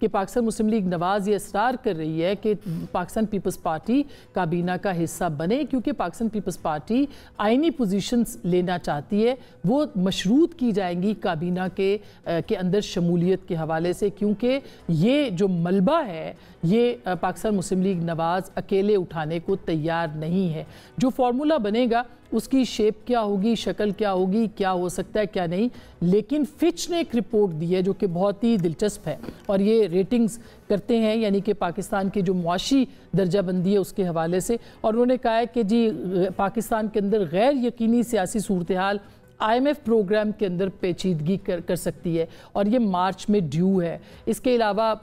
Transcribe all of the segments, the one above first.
کہ پاکستان مسلم لیگ نواز یہ اصرار کر رہی ہے کہ پاکستان پیپلز پارٹی کابینہ کا حصہ بنے، کیونکہ پاکستان پیپلز پارٹی آئینی پوزیشنز لینا چاہتی ہے، وہ مشروط کی جائیں گی کابینہ کے اندر شمولیت کے حوالے سے، کیونکہ یہ جو ملبہ ہے یہ پاکستان مسلم لیگ نواز اکیلے اٹھانے کو تیار نہیں ہے۔ جو فارمولا بنے گا اس کی شیپ کیا ہوگی، شکل کیا ہوگی، کیا ہو سکتا ہے کیا نہیں، لیکن فچ نے ایک رپورٹ دی ہے جو کہ بہت ہی دلچسپ ہے اور یہ ریٹنگز کرتے ہیں، یعنی کہ پاکستان کی جو معاشی درجہ بندی ہے اس کے حوالے سے، اور انہوں نے کہا ہے کہ جی پاکستان کے اندر غیر یقینی سیاسی صورتحال IMF پروگرام کے اندر پیچیدگی کر سکتی ہے اور یہ مارچ میں ڈیو ہے۔ اس کے علاوہ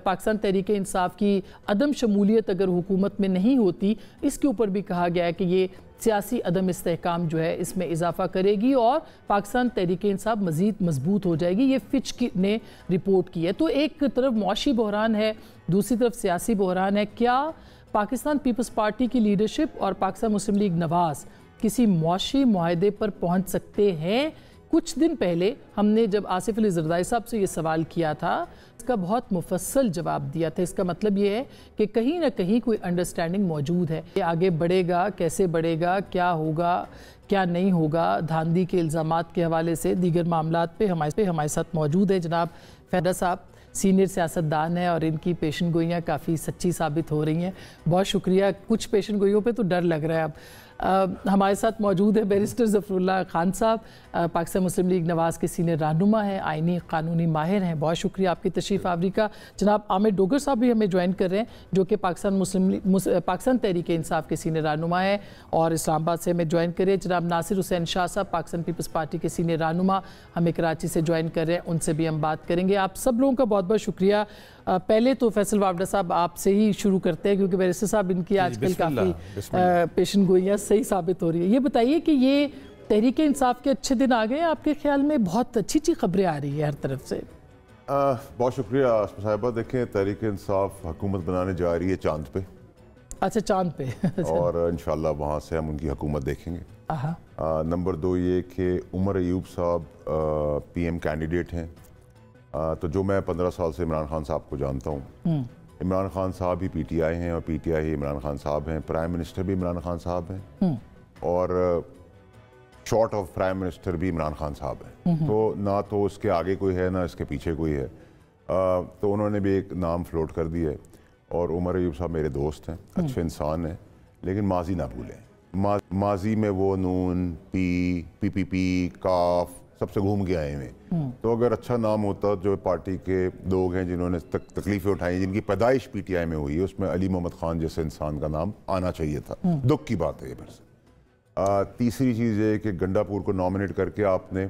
پاکستان تحریک انصاف کی عدم شمولیت اگر حکومت میں نہیں ہوتی، اس کے اوپر بھی کہا گیا ہے کہ یہ سیاسی عدم استحکام جو ہے اس میں اضافہ کرے گی اور پاکستان تحریک انصاف مزید مضبوط ہو جائے گی۔ یہ فچ نے رپورٹ کی ہے۔ تو ایک طرف معاشی بحران ہے، دوسری طرف سیاسی بحران ہے۔ کیا پاکستان پیپلز پارٹی کی لیڈرشپ اور پاکستان مسلم لیگ نواز کسی معاشی معاہدے پر پہنچ سکتے ہیں؟ کچھ دن پہلے ہم نے جب آصف علی زرداری صاحب سے یہ سوال کیا تھا، اس کا بہت مفصل جواب دیا تھا۔ اس کا مطلب یہ ہے کہ کہیں نہ کہیں کوئی انڈرسٹینڈنگ موجود ہے۔ یہ آگے بڑھے گا، کیسے بڑھے گا، کیا ہوگا، کیا نہیں ہوگا، دھاندلی کے الزامات کے حوالے سے دیگر معاملات پہ ہمارے ساتھ موجود ہے جناب فیدا صاحب، سینئر سیاستدان ہیں اور ان کی پیشن گوئیاں کافی سچی ثابت ہو رہی ہیں۔ بہت شکریہ۔ کچھ پیشن گوئیوں پہ تو ڈر لگ رہا ہے اب۔ ہمارے ساتھ موجود ہے بیرسٹر ظفر اللہ خان صاحب، پاکستان مسلم لیگ نواز کے سینئر رہنما ہیں، آئینی قانونی ماہر ہیں۔ بہت شکریہ آپ کی تشریف آوری کا۔ جناب عامر ڈوگر صاحب بھی ہمیں جوائن کر رہے ہیں جو کہ پاکستان تحریک انصاف کے سینئر رہنما ہیں اور اسلام آباد سے ہمیں جوائن کر رہے ہیں۔ جناب ناصر حسین شاہ صاحب پاکستان پیپلز پارٹی کے سینئر رہنما ہمیں کراچی سے جوائن کر رہے ہیں، ان سے بھی ہم بات کریں گے۔ آپ سب لوگوں کا بہت بہت شکریہ۔ پہلے تو فیصل واوڈہ صاحب آپ سے ہی شروع کرتے ہیں کیونکہ بیرسٹر صاحب ان کی آج کل کافی پیشن گوئیاں صحیح ثابت ہو رہی ہیں۔ یہ بتائیے کہ یہ تحریک انصاف کے اچھے دن آ گئے، آپ کے خیال میں بہت اچھی خبریں آ رہی ہیں ہر طرف سے؟ بہت شکریہ آسما صاحبہ۔ دیکھیں تحریک انصاف حکومت بنانے جا رہی ہے چاند پہ۔ اچھا، چاند پہ اور انشاءاللہ وہاں سے ہم ان کی حکومت دیکھیں گے۔ نمبر 2 یہ کہ عمر ایوب صاحب PM کینڈیڈیٹ ہیں، تو جو میں 15 سال سے عمران خان صاحب کو جانتا ہوں، عمران خان صاحب ہی PTI ہیں اور PTI ہی عمران خان صاحب ہیں، پرائم منسٹر بھی عمران خان صاحب ہیں اور شارٹ آف پرائم منسٹر بھی عمران خان صاحب ہیں۔ تو نہ تو اس کے آگے کوئی ہے نہ اس کے پیچھے کوئی ہے، تو انہوں نے بھی ایک نام فلوٹ کر دیا ہے۔ اور عمر ایوب صاحب میرے دوست ہیں، اچھے انسان ہیں، لیکن ماضی نہ بھولیں۔ ماضی میں وہ نون، PPP، کاف سب سے گھوم کے آئے ہوئے، تو اگر اچھا نام ہوتا جو پارٹی کے لوگ ہیں جنہوں نے تکلیفیں اٹھائی، جن کی پیدائش PTI میں ہوئی ہے، اس میں علی محمد خان جیسے انسان کا نام آنا چاہیے تھا۔ دکھ کی بات ہے یہ پھر سے۔ تیسری چیز یہ کہ گنڈا پور کو نامنیٹ کر کے آپ نے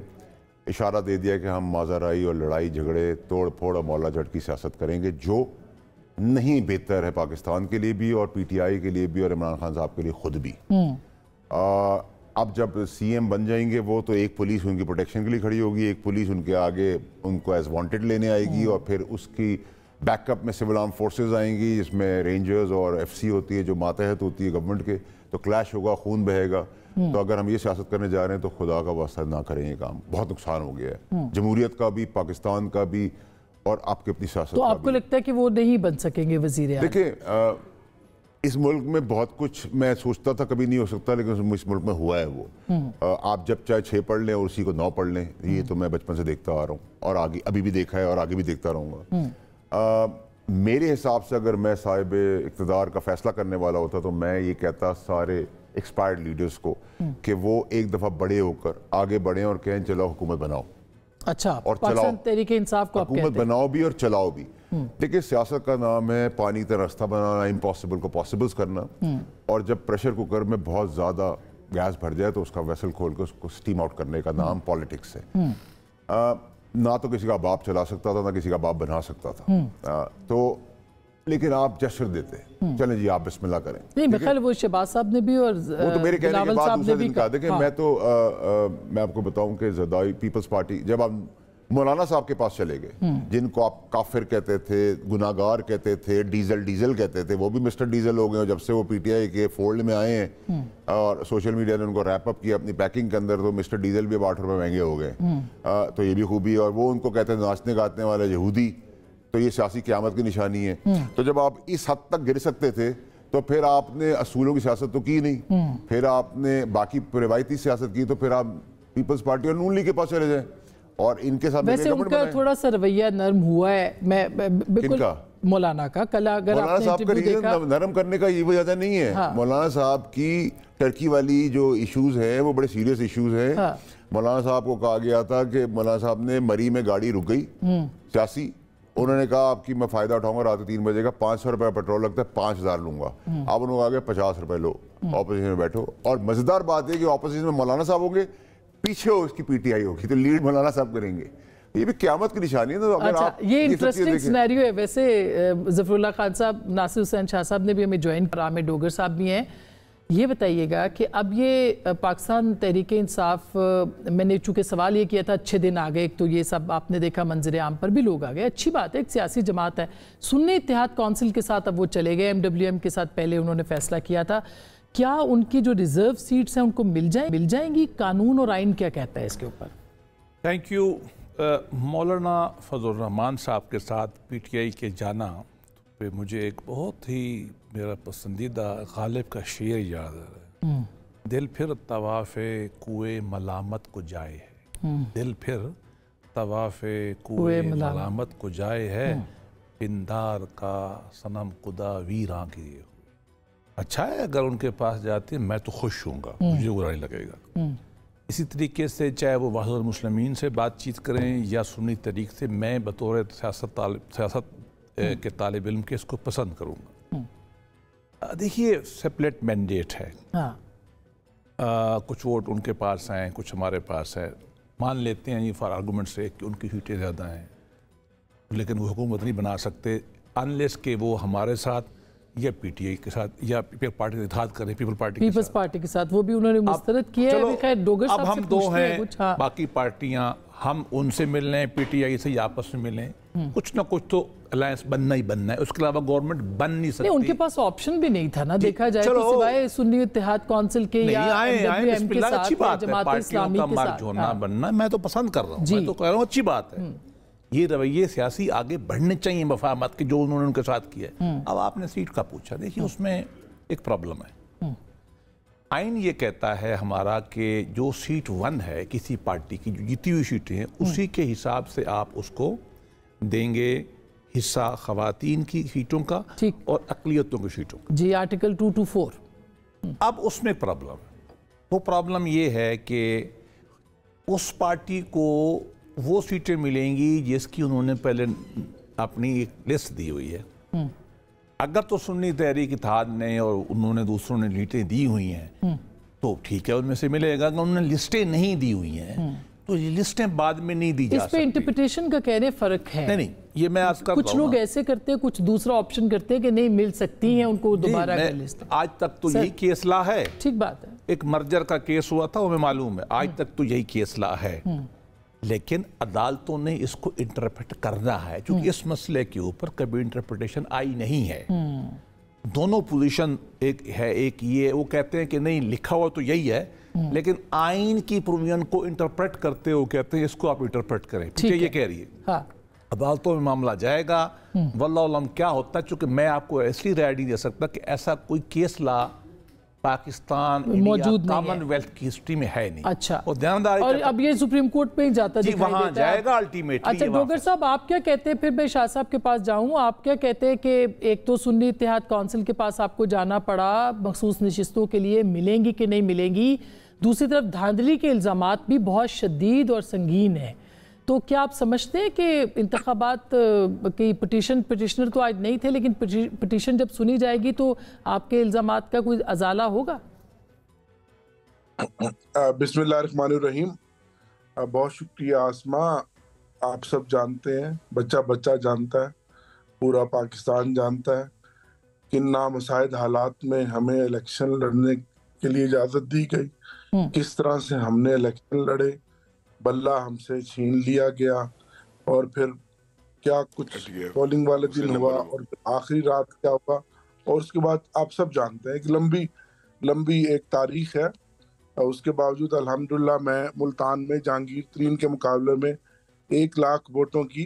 اشارہ دے دیا کہ ہم مازارائی اور لڑائی جھگڑے توڑ پھوڑ اور مولا جٹ کی سیاست کریں گے، جو نہیں بہتر ہے پاکستان کے لیے بھی اور PTI کے لیے بھی اور عمران خان صاحب کے لیے خود بھی۔ اب جب CM بن جائیں گے وہ، تو ایک پولیس ان کی پروٹیکشن کے لیے کھڑی ہوگی، ایک پولیس ان کے آگے ان کو ایز وانٹڈ لینے آئے گی، اور پھر اس کی بیک اپ میں سول آرم فورسز آئیں گی جس میں رینجرز اور FC ہوتی ہے جو ماتحت ہوتی ہے گورنمنٹ کے، تو کلیش ہوگا، خون بہے گا۔ تو اگر ہم یہ سیاست کرنے جا رہے ہیں تو خدا کا واسطہ نہ کریں یہ کام، بہت نقصان ہو گیا ہے جمہوریت کا بھی، پاکستان کا بھی اور آپ کی اپنی سیاست کا بھی۔ تو آپ کو لگتا ہے کہ وہ نہیں بن سکیں گے وزیر اعظم؟ دیکھیں اس ملک میں بہت کچھ میں سوچتا تھا کبھی نہیں ہو سکتا، لیکن اس ملک میں ہوا ہے وہ۔ آپ جب چاہے 6 پڑھ لیں اور اسی کو 9 پڑھ لیں، یہ تو میں بچپن سے دیکھتا آ رہا ہوں اور آگے ابھی بھی دیکھا ہے اور آگے بھی دیکھتا رہوں گا۔ میرے حساب سے اگر میں صاحب اقتدار کا فیصلہ کرنے والا ہوتا تو میں یہ کہتا سارے ایکسپائرڈ لیڈرز کو کہ وہ ایک دفعہ بڑے ہو کر آگے بڑھیں اور کہیں چلو حکومت بناؤ۔ اچھا، اور پاکستان تحریک انصاف کو حکومت بناؤ بھی اور چلاؤ بھی۔ دیکھیں سیاست کا نام ہے پانی کا راستہ بنانا، امپاسبل کو پاسبلز کرنا، اور جب پریشر کوکر میں بہت زیادہ گیس بھر جائے تو اس کا ویسل کھول کے اس کو سٹیم آؤٹ کرنے کا نام پالیٹکس ہے۔ نہ تو کسی کا باپ چلا سکتا تھا نہ کسی کا باپ بنا سکتا تھا، تو لیکن آپ جسر دیتے چلیں جی آپ بسم اللہ کریں۔ نہیں بخیر وہ شہباز صاحب نے بھی اور وہ تو میرے کہنے کے بعد دوسرے دن کہا۔ دیکھیں میں آپ کو بتاؤں کہ زرداری پیپلز پارٹی جب آپ مولانا صاحب کے پاس چلے گئے جن کو آپ کافر کہتے تھے، گناہگار کہتے تھے، ڈیزل کہتے تھے، وہ بھی مسٹر ڈیزل ہو گئے، اور جب سے وہ PTI کے فولڈ میں آئے ہیں اور سوشل میڈیا نے ان کو ریپ اپ کیا اپنی پیکنگ کے اندر، تو مسٹر ڈیزل بھی اب 8 روپے مہنگے ہو گئے۔ تو یہ بھی خوبی، اور وہ ان کو کہتے ہیں ناچنے گانے والے یہودی، تو یہ سیاسی قیامت کی نشانی ہے. تو جب آپ اس حد تک گر سکتے تھے تو پھر آپ نے اصولوں کی سیاست تو کی نہیں, پھر آپ نے باقی روایتی سیاست کی, تو پھر آپ پیپلز پارٹی اور نون لیگ کے پاس چلے جائیں اور ان کے ساتھ ویسے ان کا تھوڑا سا رویہ نرم ہوا ہے. میں بالکل مولانا کا کل اگر مولانا صاحب کا نرم کرنے کا یہ وجہ نہیں ہے. مولانا صاحب کی ٹرکی والی جو ایشوز ہیں وہ بڑے سیریس ایشوز ہیں. مولانا صاحب کو کہا گیا تھا کہ مولانا صاحب نے مری میں گاڑی رک گئی سیاسی, انہوں نے کہا آپ کی میں فائدہ اٹھاؤں گا, رات 3 بجے کا 500 روپے پیٹرول لگتا ہے 5000 لوں گا. آپ انہوں نے کہا کہ 50 روپے لو, اپوزیشن میں بیٹھو. اور مزیدار بات ہے کہ اپوزیشن میں مولانا صاحب ہوں گے, پیچھے اس کی پی ٹی آئی ہوگی, تو لیڈ مولانا صاحب کریں گے. یہ بھی قیامت کی نشانی ہے. اچھا, یہ انٹرسٹنگ سینیریو ہے. ویسے ظفر اللہ خان صاحب, ناصر حسین شاہ صاحب نے بھی ہمیں جوائن کرا, عامر ڈوگر صاحب بھی ہیں. یہ بتائیے گا کہ اب یہ پاکستان تحریک انصاف, میں نے چونکہ سوال یہ کیا تھا اچھے دن آ گئے, تو یہ سب آپ نے دیکھا منظر عام پر بھی لوگ آ گئے, اچھی بات ہے, ایک سیاسی جماعت ہے. سنی اتحاد کونسل کے ساتھ اب وہ چلے گئے, MWM کے ساتھ پہلے انہوں نے فیصلہ کیا تھا. کیا ان کی جو ریزرو سیٹس ہیں ان کو مل جائیں گی؟ قانون اور آئین کیا کہتا ہے اس کے اوپر؟ Thank you. مولانا فضل الرحمان صاحب کے ساتھ پی ٹی آئی کے جانا پہ مجھے ایک بہت ہی میرا پسندیدہ غالب کا شعر یاد آ رہا ہے. دل پھر طواف کوئے ملامت کو جائے ہے, دل پھر طواف کوئے ملامت کو جائے ہے, پندار کا صنم خدا ویراں کیے ہوئے. اچھا ہے اگر ان کے پاس جاتے ہیں, میں تو خوش ہوں گا, مجھے برا نہیں لگے گا. اسی طریقے سے چاہے وہ وحدت المسلمین سے بات چیت کریں یا سنی طریق سے, میں بطور سیاست کے طالب علم کے اس کو پسند کروں گا. دیکھیے سیپریٹ مینڈیٹ ہے, کچھ ووٹ ان کے پاس ہیں, کچھ ہمارے پاس ہے. مان لیتے ہیں یہ فار آرگومنٹ سے کہ ان کی سیٹیں زیادہ ہیں, لیکن وہ حکومت نہیں بنا سکتے انلیس کہ وہ ہمارے ساتھ یا پی ٹی آئی کے ساتھ یا پیپل پارٹی سے اتحاد کریں, پیپلز پارٹی کے ساتھ. وہ بھی انہوں نے مسترد کیا ہے. خیر ڈوگر صاحب سے اب ہم دو ہیں, باقی پارٹیاں ہم ان سے مل لیں, پی ٹی آئی سے یا آپس میں ملیں, کچھ نہ کچھ تو الائنس بننا ہی بننا ہے. اس کے علاوہ گورنمنٹ بن نہیں سکتی. ان کے پاس آپشن بھی نہیں تھا نا, دیکھا جائے تو سوائے سنی اتحاد کونسل کے یا MWM کے ساتھ جماعت اسلامی کے ساتھ ہونا بننا, میں تو پسند کر رہا ہوں, میں تو کہہ رہا ہوں اچھی بات ہے. یہ رویے سیاسی آگے بڑھنے چاہیے مفاہمت کے جو انہوں نے ان کے ساتھ کیا. اب آپ نے سیٹ کا پوچھا, دیکھیے اس میں ایک پرابلم ہے. آئین یہ کہتا ہے ہمارا کہ جو سیٹ 1 ہے کسی پارٹی کی, جو جیتی ہوئی سیٹیں ہیں, اسی کے حساب سے آپ اس کو دیں گے حصہ خواتین کی سیٹوں کا اور اقلیتوں کی سیٹوں کا. جی, آرٹیکل 224. اب اس میں پرابلم ہے. وہ پرابلم یہ ہے کہ اس پارٹی کو وہ سیٹیں ملیں گی جس کی انہوں نے پہلے اپنی ایک لسٹ دی ہوئی ہے. اگر تو سنی تحریک اتحاد نے اور انہوں نے دوسروں نے سیٹیں دی ہوئی ہیں تو ٹھیک ہے, ان میں سے ملے گا. اگر انہوں نے لسٹیں نہیں دی ہوئی ہیں تو یہ لسٹیں بعد میں نہیں دی جا سکتی. اس پہ انٹرپریٹیشن کا کہنے فرق ہے. نہیں, یہ میں عرض کر رہا ہوں, کچھ لوگ ایسے کرتے ہیں, کچھ دوسرا آپشن کرتے ہیں کہ نہیں مل سکتی ہیں ان کو دوبارہ کر لسٹ. آج تک تو یہی کیس لا ہے. ٹھیک بات ہے, ایک مرجر کا کیس ہوا تھا, وہ ہمیں معلوم ہے, آج تک تو یہی کیس لا ہے. لیکن عدالتوں نے اس کو انٹرپریٹ کرنا ہے, چونکہ اس مسئلے کے اوپر کبھی انٹرپریٹیشن آئی نہیں ہے. دونوں پوزیشن ایک ہے, ایک یہ وہ کہتے ہیں کہ نہیں لکھا ہوا تو یہی ہے, لیکن آئین کی پروویژن کو انٹرپریٹ کرتے ہو کہتے ہیں اس کو آپ انٹرپریٹ کریں. یہ کہہ رہی ہے. عدالتوں میں معاملہ جائے گا, واللہ علم کیا ہوتا ہے, چونکہ میں آپ کو ایسی رائے نہیں دے سکتا کہ ایسا کوئی کیس لا پاکستان موجود کامن ویلتھ کی ہسٹری میں ہے نہیں. اچھا, اور اب یہ سپریم کورٹ پہ ہی جاتا جی, وہاں جائے گا الٹیمیٹلی. اچھا ڈوگر صاحب, آپ کیا کہتے ہیں, پھر میں شاہ صاحب کے پاس جاؤں, آپ کیا کہتے ہیں کہ ایک تو سنی اتحاد کونسل کے پاس آپ کو جانا پڑا, مخصوص نشستوں کے لیے ملیں گی کہ نہیں ملیں گی, دوسری طرف دھاندلی کے الزامات بھی بہت شدید اور سنگین ہیں, تو کیا آپ سمجھتے ہیں کہ انتخابات کی پٹیشنر تو آج نہیں تھے, لیکن پٹیشن جب سنی جائے گی تو آپ کے الزامات کا کوئی ازالہ ہوگا؟ بسم اللہ الرحمن الرحیم. بہت شکریہ آسما. آپ سب جانتے ہیں, بچہ جانتا ہے, پورا پاکستان جانتا ہے کن نامساعد حالات میں ہمیں الیکشن لڑنے کے لیے اجازت دی گئی, کس طرح سے ہم نے الیکشن لڑے, بلہ ہم سے چھین لیا گیا, اور پھر کیا کچھ پولنگ والے دن ہوا, اور آخری رات کیا ہوا, اور اس کے بعد آپ سب جانتے ہیں ایک لمبی ایک تاریخ ہے. اس کے باوجود الحمدللہ میں ملتان میں جہانگیر ترین کے مقابلے میں 1 لاکھ ووٹوں کی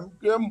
MQM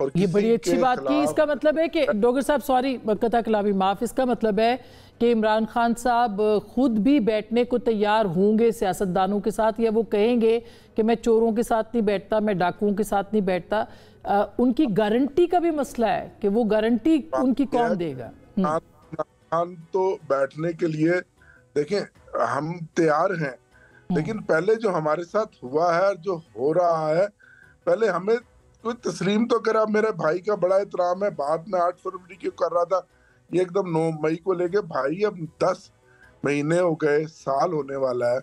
اور یہ بڑی کسی اچھی کے بات کی. اس خلاف کا مطلب ہے کہ ڈاکٹر صاحب سوری قطع کلامی معاف، اس کا مطلب ہے کہ عمران خان صاحب خود بھی بیٹھنے کو تیار ہوں گے سیاستدانوں کے ساتھ، یا وہ کہیں گے کہ میں چوروں کے ساتھ نہیں بیٹھتا، میں ڈاکوؤں کے ساتھ نہیں بیٹھتا؟ ان کی گارنٹی کا بھی مسئلہ ہے کہ وہ گارنٹی ان کی کون دے گا؟ خان تو بیٹھنے کے لیے دیکھیں ہم تیار ہیں، لیکن پہلے جو ہمارے ساتھ ہوا ہے، جو ہو رہا ہے، پہلے ہمیں کوئی تسلیم تو کرا. میرے بھائی کا بڑا احترام ہے، بعد میں 8 فروری کی کر رہا تھا، یہ ایک دم 9 مئی کو لے کے بھائی اب 10 مہینے ہو گئے، سال ہونے والا ہے.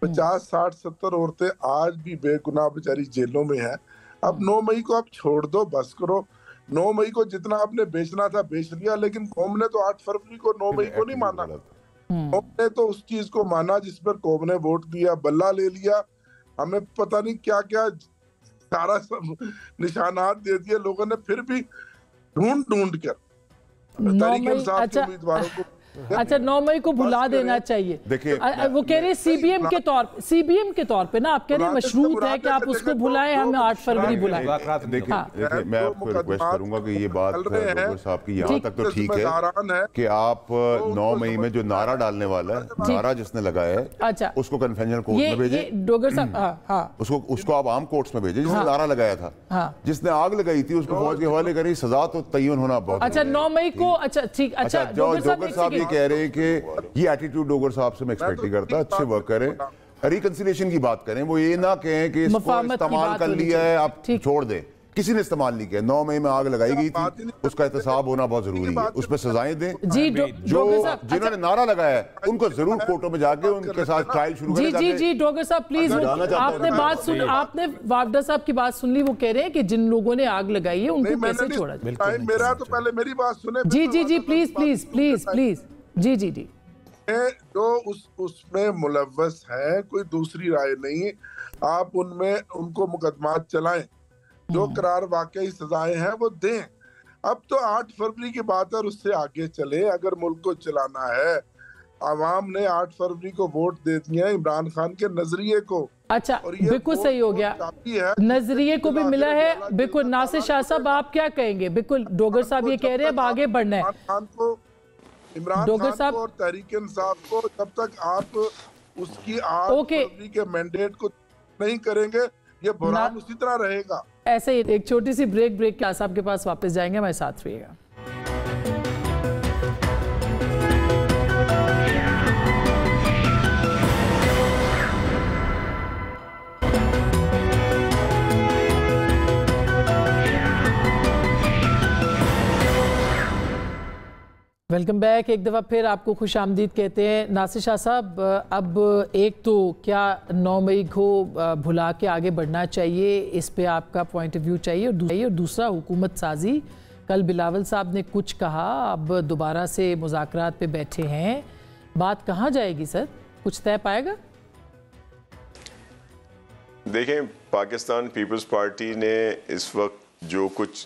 50 60 70 عورتیں آج بھی بے گناہ بیچاری جیلوں میں ہیں. اب 9 مئی کو آپ چھوڑ دو، بس کرو. 9 مئی کو جتنا آپ نے بیچنا تھا بیچ لیا، لیکن قوم نے تو 8 فروری کو 9 مئی کو نہیں مانا. قوم نے تو اس چیز کو مانا جس پر قوم نے ووٹ دیا، بلہ لے لیا. ہمیں پتہ نہیں کیا کیا سارا نشانات دے دیے لوگوں نے، پھر بھی ڈھونڈ کر تحریک انصاف کے امیدواروں کو. اچھا 9 مئی کو بھلا دینا چاہیے. وہ کہہ رہے سی بی ایم کے طور پہ نا، آپ کہہ رہے ہیں مشروط ہے کہ آپ اس کو بھلائیں، ہمیں 8 فروری بلائیں. دیکھیں میں آپ کو ریکویسٹ کروں گا کہ یہ بات ڈاکٹر صاحب کی یہاں تک تو ٹھیک ہے کہ آپ 9 مئی میں جو نعرہ ڈالنے والا ہے، نعرہ جس نے لگایا ہے اس کو کنونشنل کورٹ میں بھیجیں. ڈاکٹر صاحب اس کو آپ عام کورٹس میں بھیجیں. جس نے نعرہ لگایا تھا، جس نے آگ لگائی تھی، اس کو فوج کے حوالے کریں. سزا تو تعین ہونا بہت. اچھا 9 مئی کو. اچھا ٹھیک. اچھا ڈاکٹر صاحب یہ کہہ رہے ہیں کہ یہ ایٹیٹیوڈ ڈوگر صاحب سے میں ایکسپیکٹ نہیں کرتا. اچھے ورک کریں، ریکنسیلیشن کی بات کریں. وہ یہ نہ کہیں کہ اس کو استعمال کر لیا ہے آپ چھوڑ دیں. کسی نے استعمال نہیں کیا. 9 مئی میں آگ لگائی گئی تھی، اس کا احتساب ہونا بہت ضروری ہے. اس پہ سزائیں دیں. جو جنہوں نے نعرہ لگایا ہے ان کو ضرور کورٹوں میں جا کے ان کے ساتھ ٹرائل شروع کریں. جی ڈاکٹر صاحب پلیز، آپ نے بات سن، آپ نے وافدہ صاحب کی بات سن لی. وہ کہہ رہے ہیں کہ جن لوگوں نے آگ لگائی ہے ان کو کیسے چھوڑا جائے. میرا تو پہلے میری بات سنیں. جی پلیز. جی جو اس میں ملوث ہے، کوئی دوسری رائے نہیں. آپ ان کو مقدمات چلائیں، جو قرار واقعی سزائیں ہیں وہ دیں. اب تو 8 فروری کی بات ہے اور اس سے آگے چلے. اگر ملک کو چلانا ہے، عوام نے 8 فروری کو ووٹ دے دیا عمران خان کے نظریے کو. اچھا بالکل صحیح ہو گیا، نظریے کو بھی ملا ہے. بالکل. ناصر شاہ صاحب آپ کیا کہیں گے؟ بالکل ڈوگر صاحب یہ کہہ رہے ہیں اب آگے بڑھنا ہے. عمران خان کو اور تحریک انصاف کو جب تک آپ اس کی 8 فروری کے مینڈیٹ کو نہیں کریں گے، یہ بحران اسی طرح رہے گا. ایسے ہی ایک چھوٹی سی بریک کے صاحب کے پاس واپس جائیں گے. ہمارے ساتھ رہیے گا. Welcome back. ایک دفعہ پھر آپ کو خوش آمدید کہتے ہیں. ناصر شاہ صاحب، اب ایک تو کیا 9 مئی کو بھلا کے آگے بڑھنا چاہیے، اس پہ آپ کا پوائنٹ آف ویو چاہیے، اور دوسرا حکومت سازی. کل بلاول صاحب نے کچھ کہا، اب دوبارہ سے مذاکرات پہ بیٹھے ہیں. بات کہاں جائے گی سر؟ کچھ طے پائے گا؟ دیکھیں، پاکستان پیپلز پارٹی نے اس وقت جو کچھ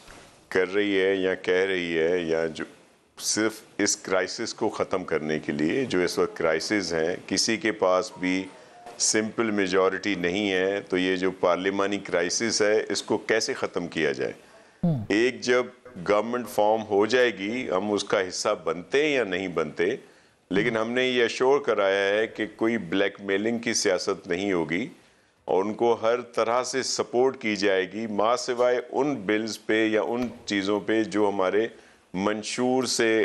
کر رہی ہے یا کہہ رہی ہے، یا جو صرف اس کرائسس کو ختم کرنے کے لیے، جو اس وقت کرائسس ہیں، کسی کے پاس بھی سمپل میجورٹی نہیں ہے. تو یہ جو پارلیمانی کرائسس ہے، اس کو کیسے ختم کیا جائے؟ ایک جب گورنمنٹ فارم ہو جائے گی، ہم اس کا حصہ بنتے یا نہیں بنتے، لیکن ہم نے یہ ایشور کرایا ہے کہ کوئی بلیک میلنگ کی سیاست نہیں ہوگی اور ان کو ہر طرح سے سپورٹ کی جائے گی، ماں سوائے ان بلز پہ یا ان چیزوں پہ جو ہمارے منشور سے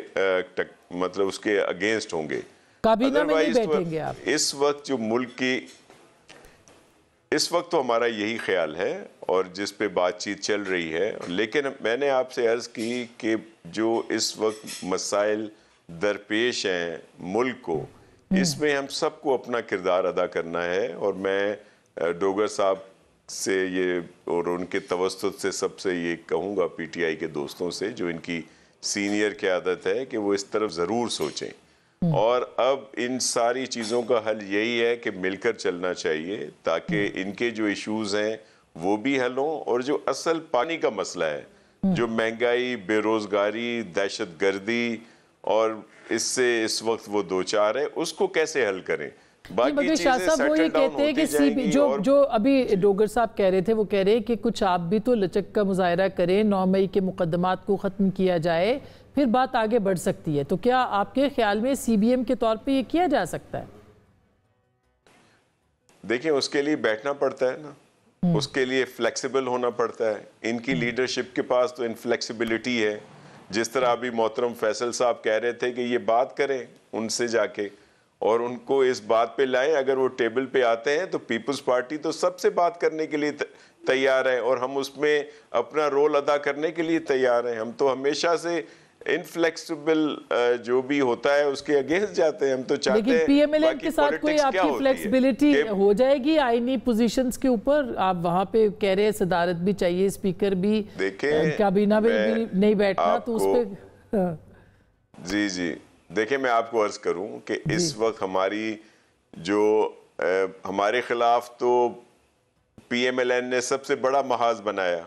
مطلب اس کے اگینسٹ ہوں گے. کابینہ میں نہیں بیٹھیں گے آپ. اس وقت جو ملک کی اس وقت تو ہمارا یہی خیال ہے اور جس پہ بات چیت چل رہی ہے. لیکن میں نے آپ سے عرض کی کہ جو اس وقت مسائل درپیش ہیں ملک کو، اس میں ہم سب کو اپنا کردار ادا کرنا ہے. اور میں ڈوگر صاحب سے یہ اور ان کے توسط سے سب سے یہ کہوں گا، پی ٹی آئی کے دوستوں سے جو ان کی سینئر قیادت ہے، کہ وہ اس طرف ضرور سوچیں. اور اب ان ساری چیزوں کا حل یہی ہے کہ مل کر چلنا چاہیے تاکہ ان کے جو ایشوز ہیں وہ بھی حل ہوں، اور جو اصل پانی کا مسئلہ ہے، جو مہنگائی، بے روزگاری، دہشت گردی اور اس سے اس وقت وہ دوچار ہے، اس کو کیسے حل کریں. مگر شاہ صاحب وہ یہ کہتے ہیں کہ جو ابھی ڈوگر صاحب کہہ رہے تھے وہ کہہ رہے ہیں کہ کچھ آپ بھی تو لچک کا مظاہرہ کریں، 9 مئی کے مقدمات کو ختم کیا جائے، پھر بات آگے بڑھ سکتی ہے. تو کیا آپ کے خیال میں سی بی ایم کے طور پہ یہ کیا جا سکتا ہے؟ دیکھیں اس کے لیے بیٹھنا پڑتا ہے نا، اس کے لیے فلیکسیبل ہونا پڑتا ہے. ان کی لیڈرشپ کے پاس تو انفلیکسیبلٹی ہے. جس طرح ابھی محترم فیصل صاحب کہہ رہے تھے کہ یہ بات کریں ان سے جا کے اور ان کو اس بات پہ لائیں. اگر وہ ٹیبل پہ آتے ہیں تو پیپلز پارٹی تو سب سے بات کرنے کے لیے تیار ہے اور ہم اس میں اپنا رول ادا کرنے کے لیے تیار ہیں. ہم تو ہمیشہ سے انفلیکسیبل جو بھی ہوتا ہے اس کے اگینسٹ جاتے ہیں. ہم تو چاہتے ہیں لیکن پی ایم ایل این کے ساتھ کوئی آپ کی فلیکسیبلٹی ہو جائے گی آئینی پوزیشنز کے اوپر؟ آپ وہاں پہ کہہ رہے ہیں صدارت بھی چاہیے، اسپیکر بھی، کابینہ بھی نہیں بیٹھنا، تو اس پہ جی دیکھیں میں آپ کو عرض کروں کہ اس وقت ہماری جو ہمارے خلاف تو پی ایم ایل این نے سب سے بڑا محاذ بنایا.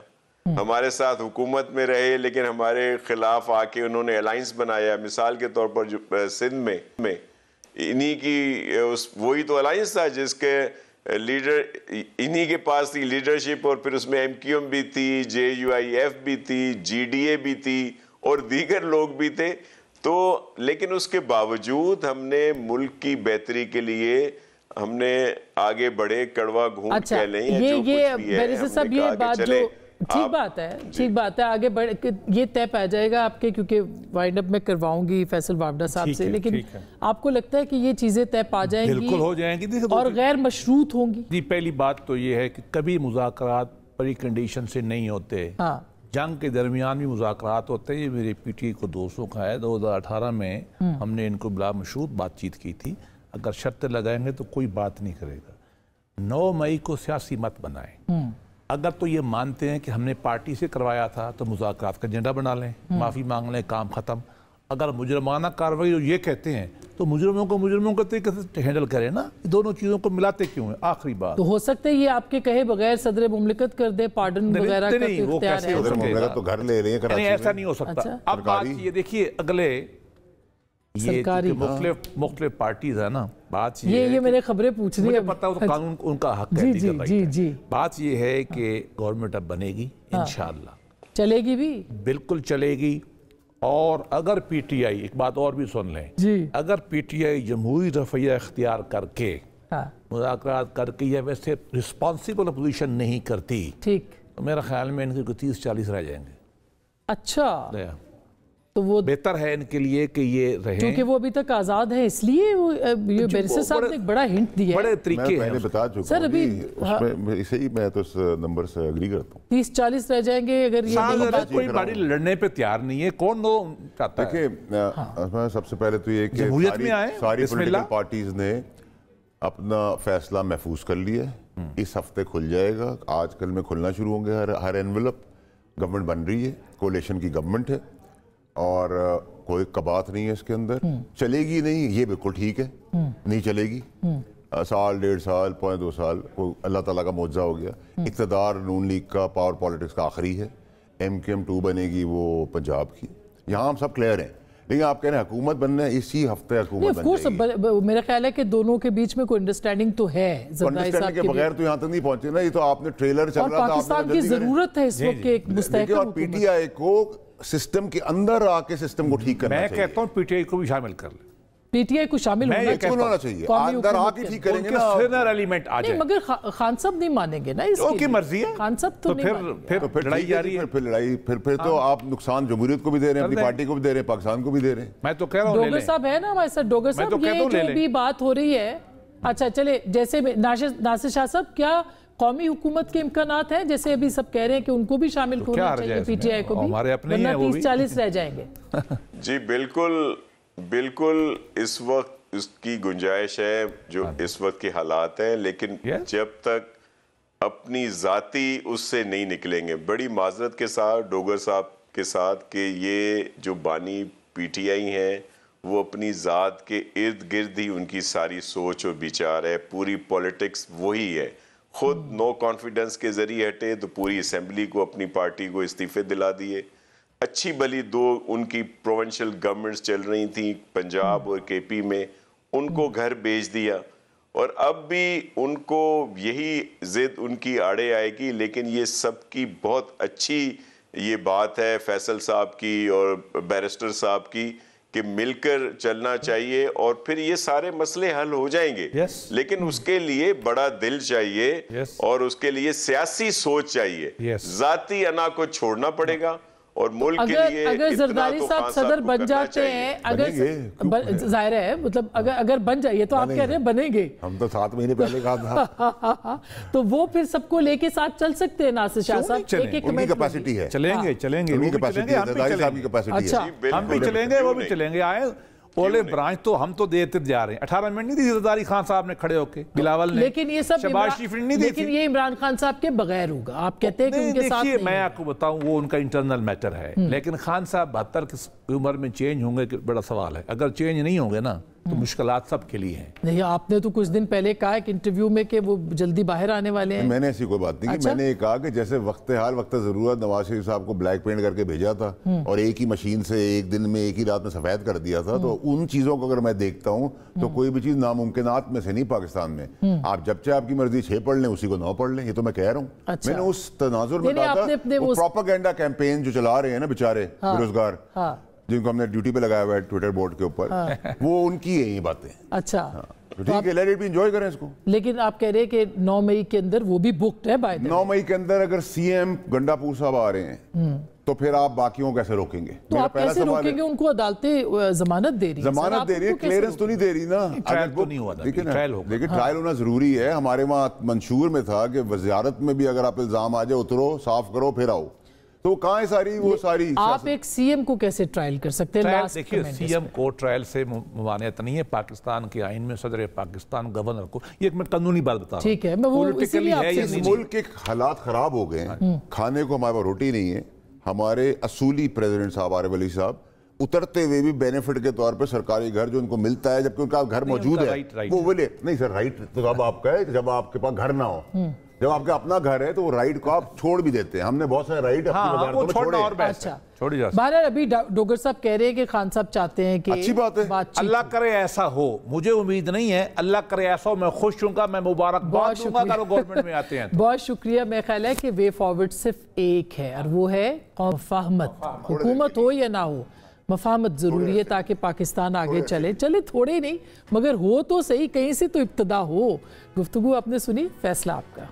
ہمارے ساتھ حکومت میں رہے لیکن ہمارے خلاف آ کے انہوں نے الائنس بنایا. مثال کے طور پر جو سندھ میں انہی کی وہی تو الائنس تھا جس کے لیڈر انہی کے پاس تھی لیڈرشپ، اور پھر اس میں MQM بھی تھی، JUIF بھی تھی، GDA بھی تھی اور دیگر لوگ بھی تھے. تو لیکن اس کے باوجود ہم نے ملک کی بہتری کے لیے ہم نے آگے بڑھے، کڑوا گھوم کہہ لیں یا جو کچھ بھی ہے، ہم نے کہا کہ چلے. ٹھیک بات ہے آگے بڑھ کے یہ طے پا جائے گا آپ کے، کیونکہ وائنڈ اپ میں کرواؤں گی فیصل وابڈا صاحب سے، لیکن آپ کو لگتا ہے کہ یہ چیزیں طے پا جائیں گی؟ بالکل ہو جائیں گی اور غیر مشروط ہوں گی. جی پہلی بات تو یہ ہے کہ کبھی مذاکرات پری کنڈیشن سے نہیں ہوتے. جنگ کے درمیان بھی مذاکرات ہوتے ہیں. یہ میرے پی ٹی کو دوستوں کا ہے، 2018 میں ہم نے ان کو بلا مشروط بات چیت کی تھی. اگر شرط لگائیں گے تو کوئی بات نہیں کرے گا. 9 مئی کو سیاسی مت بنائیں. اگر تو یہ مانتے ہیں کہ ہم نے پارٹی سے کروایا تھا تو مذاکرات کا ایجنڈا بنا لیں، معافی مانگ لیں، کام ختم. اگر مجرمانہ کارروائی یہ کہتے ہیں تو مجرموں کو طریقے سے ہینڈل کریں نا. دونوں چیزوں کو ملاتے کیوں ہیں؟ آخری بات تو ہو سکتا ہے یہ آپ کے کہے بغیر صدر مملکت کر دے، پارڈن وغیرہ کا اختیار ہے. صدر مملکت تو گھر لے رہے ہیں کراچی میں. ایسا نہیں ہو سکتا. اب بات یہ دیکھیے اگلے یہ مختلف پارٹیز ہے نا، بات یہ میرے خبریں پوچھ رہی ہے، مجھے پتا ہے قانون ان کا حق ہے. بات یہ ہے کہ گورنمنٹ اب بنے گی انشاءاللہ، چلے گی بھی، بالکل چلے گی. اور اگر پی ٹی آئی، ایک بات اور بھی سن لیں، اگر پی ٹی آئی جمہوری رویہ اختیار کر کے مذاکرات کر کے یا ویسے رسپانسیبل اپوزیشن نہیں کرتی تو میرا خیال میں ان کے 30-40 رہ جائیں گے. اچھا تو وہ بہتر ہے ان کے لیے کہ یہ رہیں، کیونکہ وہ ابھی تک آزاد ہیں، اس لیے وہ بیرسٹر صاحب نے ایک بڑا ہنٹ دیا ہے. بڑے طریقے میں بتا چکا سر ابھی اسے ہی میں تو اس نمبر سے اگری کرتا ہوں. 30-40 رہ جائیں گے اگر یہ کوئی بڑی لڑنے پہ تیار نہیں ہے. کون لو چاہتا ہے؟ دیکھیں سب سے پہلے تو یہ کہ ساری پولیٹیکل پارٹیز نے اپنا فیصلہ محفوظ کر لیا ہے. اس ہفتے کھل جائے گا، آج کل میں کھلنا شروع ہوں گے ہر انویلپ. گورنمنٹ بن رہی ہے، کولیشن کی گورنمنٹ ہے اور کوئی کبات نہیں ہے اس کے اندر. چلے گی نہیں یہ بالکل ٹھیک ہے، نہیں چلے گی. سال 1.5 سال 2.5 سال اللہ تعالیٰ کا معجزہ ہو گیا. اقتدار نون لیگ کا پاور پالیٹکس کا آخری ہے. MQM 2 بنے گی وہ پنجاب کی. یہاں ہم سب کلیئر ہیں، لیکن آپ کہہ رہے ہیں حکومت بننا ہے، اسی ہفتے حکومت بن جائے گی. میرا خیال ہے کہ دونوں کے بیچ میں کوئی انڈرسٹینڈنگ تو ہے. انڈرسٹینڈنگ کے بغیر تو یہاں تک نہیں پہنچے نا. یہ تو آپ نے ٹریلر چل رہا تھا، پاکستان کی ضرورت ہے اس وقت کہ ایک مستحکم اور پی ٹی آئی کو سسٹم کے اندر آ کے سسٹم کو ٹھیک کرنا چاہیے. میں کہتا ہوں پی ٹی آئی کو بھی شامل کر لیں. پی ٹی آئی کو شامل ہونا چاہیے، اندر آ کے ٹھیک کریں گے نا. سینر ایلیمنٹ آ جائے. مگر خان صاحب نہیں مانیں گے نا اس کی. ان کی مرضی ہے. خان صاحب تو پھر لڑائی جاری ہے. پھر لڑائی پھر تو آپ نقصان جمہوریت کو بھی دے رہے ہیں، اپنی پارٹی کو بھی دے رہے ہیں، پاکستان کو بھی دے رہے ہیں. میں تو کہہ رہا ہوں ڈوگر صاحب ہے نا ہمارے ساتھ. ڈوگر صاحب یہ جو بھی بات ہو رہی ہے، اچھا چلے جیسے ناصر شاہ صاحب کیا قومی حکومت کے امکانات ہیں؟ جیسے ابھی سب کہہ رہے ہیں کہ ان کو بھی شامل ہونا چاہیے پی ٹی آئی کو بھی، ورنہ 30-40 رہ جائیں گے. جی بالکل اس وقت اس کی گنجائش ہے جو اس وقت کے حالات ہیں، لیکن جب تک اپنی ذاتی اس سے نہیں نکلیں گے. بڑی معذرت کے ساتھ ڈوگر صاحب کے ساتھ کہ یہ جو بانی پی ٹی آئی ہیں وہ اپنی ذات کے ارد گرد ہی ان کی ساری سوچ اور بچار ہے. پوری پولیٹکس وہی ہے. خود نو کانفیڈنس کے ذریعے ہٹے تو پوری اسمبلی کو اپنی پارٹی کو استعفے دلا دیے. اچھی بلی 2 ان کی پروونشل گورنمنٹس چل رہی تھیں پنجاب اور کے پی میں، ان کو گھر بھیج دیا اور اب بھی ان کو یہی ضد ان کی آڑے آئے گی، لیکن یہ سب کی بہت اچھی یہ بات ہے فیصل صاحب کی اور بیرسٹر صاحب کی کہ مل کر چلنا چاہیے اور پھر یہ سارے مسئلے حل ہو جائیں گے. لیکن اس کے لیے بڑا دل چاہیے اور اس کے لیے سیاسی سوچ چاہیے. ذاتی انا کو چھوڑنا پڑے گا اور ملک کے لیے اگر زرداری صاحب صدر بن جاتے ہیں، اگر ظاہر ہے مطلب اگر بن جائیے تو آپ کہہ رہے ہیں بنیں گے، ہم تو 7 مہینے پہلے کہا تھا تو وہ پھر سب کو لے کے ساتھ چل سکتے ہیں ناصر شاہ صاحب. ان کی کیپیسٹی ہے، چلیں گے ان کی کیپیسٹی ہے، زرداری صاحب کی کیپیسٹی ہے، ہم بھی چلیں گے وہ بھی چلیں گے. آئے پولے برانچ تو ہم تو دیتے جا رہے ہیں. 18 منٹ نہیں تھی زرداری خان صاحب نے کھڑے ہو کے، بلاول نے، لیکن یہ سب شہباز شریف نے نہیں دی تھی. لیکن یہ عمران خان صاحب کے بغیر ہوگا. آپ کہتے ہیں کہ ان کے ساتھ دیکھیے میں آپ کو بتاؤں وہ ان کا انٹرنل میٹر ہے، لیکن خان صاحب 72 کی عمر میں چینج ہوں گے کہ بڑا سوال ہے. اگر چینج نہیں ہوں گے نا تو مشکلات سب کے لیے ہیں. نہیں، آپ نے تو کچھ دن پہلے کہا ایک انٹرویو میں کہ وہ جلدی باہر آنے والے ہیں. میں نے ایسی کوئی بات نہیں کی. میں نے یہ کہا کہ جیسے وقت حال وقت ضرورت نواز شریف صاحب کو بلیک پینٹ کر کے بھیجا تھا اور ایک ہی مشین سے ایک دن میں ایک ہی رات میں سفید کر دیا تھا، تو ان چیزوں کو اگر میں دیکھتا ہوں تو کوئی بھی چیز ناممکنات میں سے نہیں پاکستان میں. آپ جب چاہے آپ کی مرضی 6 پڑھ لیں، اسی کو 9 پڑھ لیں. یہ تو میں کہہ رہا ہوں. میں نے اس تناظر میں کہا تھا وہ پروپیگنڈا کیمپین جو چلا رہے ہیں نا بیچارے بے روزگار، جن کو ہم نے ڈیوٹی پہ لگایا ہوا ہے ٹویٹر بورڈ کے اوپر، وہ ان کی ہیں یہ باتیں. اچھا ٹھیک ہے، لیٹ اٹ بی، انجوائے کریں اس کو. لیکن آپ کہہ رہے ہیں کہ 9 مئی کے اندر وہ بھی بکڈ ہے. 9 مئی کے اندر اگر سی ایم گنڈا پور صاحب آ رہے ہیں تو پھر آپ باقیوں کو کیسے روکیں گے؟ تو آپ کیسے روکیں گے؟ ان کو عدالتیں ضمانت دے رہی ہیں. ضمانت دے رہی ہے، کلیئرنس تو نہیں دے رہی نا. ٹرائل تو نہیں ہوا تھا، ٹرائل ہوگا. لیکن ٹرائل ہونا ضروری ہے. ہمارے وہاں منشور میں تھا کہ وزارت میں بھی اگر آپ الزام آ جائے اترو، صاف کرو، پھر آؤ. تو کہاں ہے ساری وہ ساری؟ آپ ایک سی ایم کو کیسے ٹرائل کر سکتے ہیں؟ دیکھیے سی ایم کو ٹرائل سے ممانعت نہیں ہے. پاکستان کے آئین میں صدر پاکستان گورنر کو، یہ ایک میں قانونی بات بتا رہا ہوں. ٹھیک ہے، میں وہ اسی لیے آپ سے اس ملک کے حالات خراب ہو گئے ہیں، کھانے کو ہمارے پاس روٹی نہیں ہے. ہمارے اصولی پریزیڈنٹ صاحب عارف علی صاحب اترتے ہوئے بھی بینیفٹ کے طور پہ سرکاری گھر جو ان کو ملتا ہے جبکہ ان کا گھر موجود ہے وہ بولے نہیں سر رائٹ تو اب آپ کا ہے جب آپ کے پاس گھر نہ ہو. جب آپ کا اپنا گھر ہے تو وہ رائٹ کو آپ چھوڑ بھی دیتے ہیں. ہم نے بہت سارے رائٹ اپنی وزارتوں میں چھوڑے. اچھا بہرحال ابھی ڈوگر صاحب کہہ رہے ہیں کہ خان صاحب چاہتے ہیں کہ اچھی بات ہے، اللہ کرے ایسا ہو. مجھے امید نہیں ہے، اللہ کرے ایسا ہو. میں خوش ہوں گا، میں مبارکباد دوں گا اگر وہ گورنمنٹ میں آتے ہیں. بہت شکریہ. میں خیال ہے کہ وے فارورڈ صرف ایک ہے اور وہ ہے مفاہمت. حکومت ہو یا نہ ہو، مفاہمت ضروری ہے تاکہ پاکستان آگے چلے تھوڑے نہیں مگر ہو تو صحیح، کہیں سے تو ابتدا ہو. گفتگو آپ نے سنی، فیصلہ آپ کا.